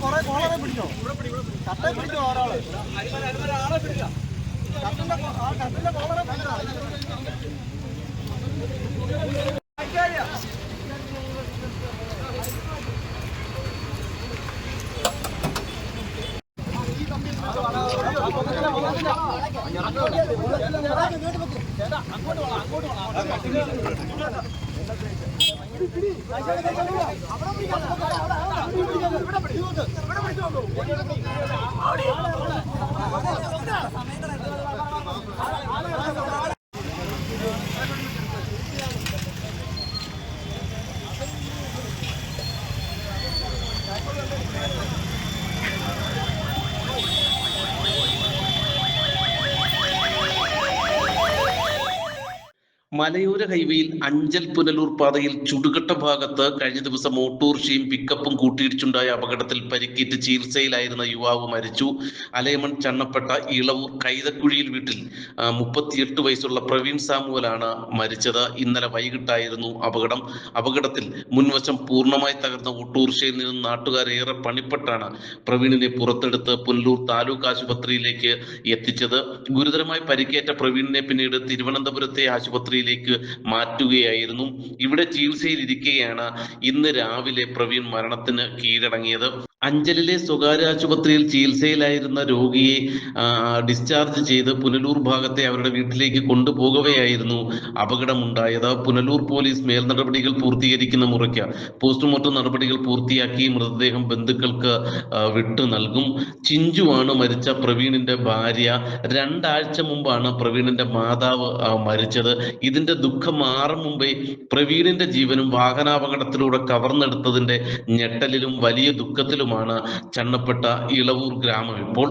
കുറെ കോളറെ പിടിച്ചോ, കട്ട പിടിച്ചോ ഒരാള്, കട്ടിന്റെ കോളറെ പിടിച്ചോ. മലയോര ഹൈവേയിൽ അഞ്ചൽ പുനലൂർ പാതയിൽ ചുടുകട്ട ഭാഗത്ത് കഴിഞ്ഞ ദിവസം ഓട്ടോറിക്ഷയും പിക്കപ്പും കൂട്ടിയിടിച്ചുണ്ടായ അപകടത്തിൽ പരിക്കേറ്റ് ചികിത്സയിലായിരുന്ന യുവാവ് മരിച്ചു. അലയമൺ ചണ്ണപ്പെട്ട ഇളവൂർ കൈതക്കുഴിയിൽ വീട്ടിൽ 38 വയസ്സുള്ള പ്രവീൺ സാമുവലാണ് മരിച്ചത്. ഇന്നലെ വൈകിട്ടായിരുന്നു അപകടത്തിൽ മുൻവശം പൂർണ്ണമായി തകർന്ന ഓട്ടോറിക്ഷയിൽ നിന്നും നാട്ടുകാരേറെ പണിപ്പെട്ടാണ് പ്രവീണിനെ പുറത്തെടുത്ത് പുനലൂർ താലൂക്ക് ആശുപത്രിയിലേക്ക് എത്തിച്ചത്. ഗുരുതരമായി പരിക്കേറ്റ പ്രവീണിനെ പിന്നീട് തിരുവനന്തപുരത്തെ ആശുപത്രിയിലേക്ക് മാറ്റുകയായിരുന്നു. ഇവിടെ ചികിത്സയിലിരിക്കെയാണ് ഇന്ന് രാവിലെ പ്രവീൺ മരണത്തിന് കീഴടങ്ങിയത്. അഞ്ചലിലെ സ്വകാര്യ ആശുപത്രിയിൽ ചികിത്സയിലായിരുന്ന രോഗിയെ ഡിസ്ചാർജ് ചെയ്ത് പുനലൂർ ഭാഗത്തെ അവരുടെ വീട്ടിലേക്ക് കൊണ്ടുപോകവെയായിരുന്നു അപകടമുണ്ടായത്. പുനലൂർ പോലീസ് മേൽ നടപടികൾ പൂർത്തീകരിക്കുന്ന മുറയ്ക്ക് പോസ്റ്റ്മോർട്ടം നടപടികൾ പൂർത്തിയാക്കി മൃതദേഹം ബന്ധുക്കൾക്ക് വിട്ടു നൽകും. ചിഞ്ചുവാണ് മരിച്ച പ്രവീണിന്റെ ഭാര്യ. 2 ആഴ്ച മുമ്പാണ് പ്രവീണിന്റെ മാതാവ് മരിച്ചത്. ഇതിന്റെ ദുഃഖം മാറും മുമ്പേ പ്രവീണിന്റെ ജീവനും വാഹനാപകടത്തിലൂടെ കവർന്നെടുത്തതിന്റെ ഞെട്ടലിലും വലിയ ദുഃഖത്തിലുമാണ് ചണ്ണപ്പെട്ട ഇളവൂർ ഗ്രാമം ഇപ്പോൾ.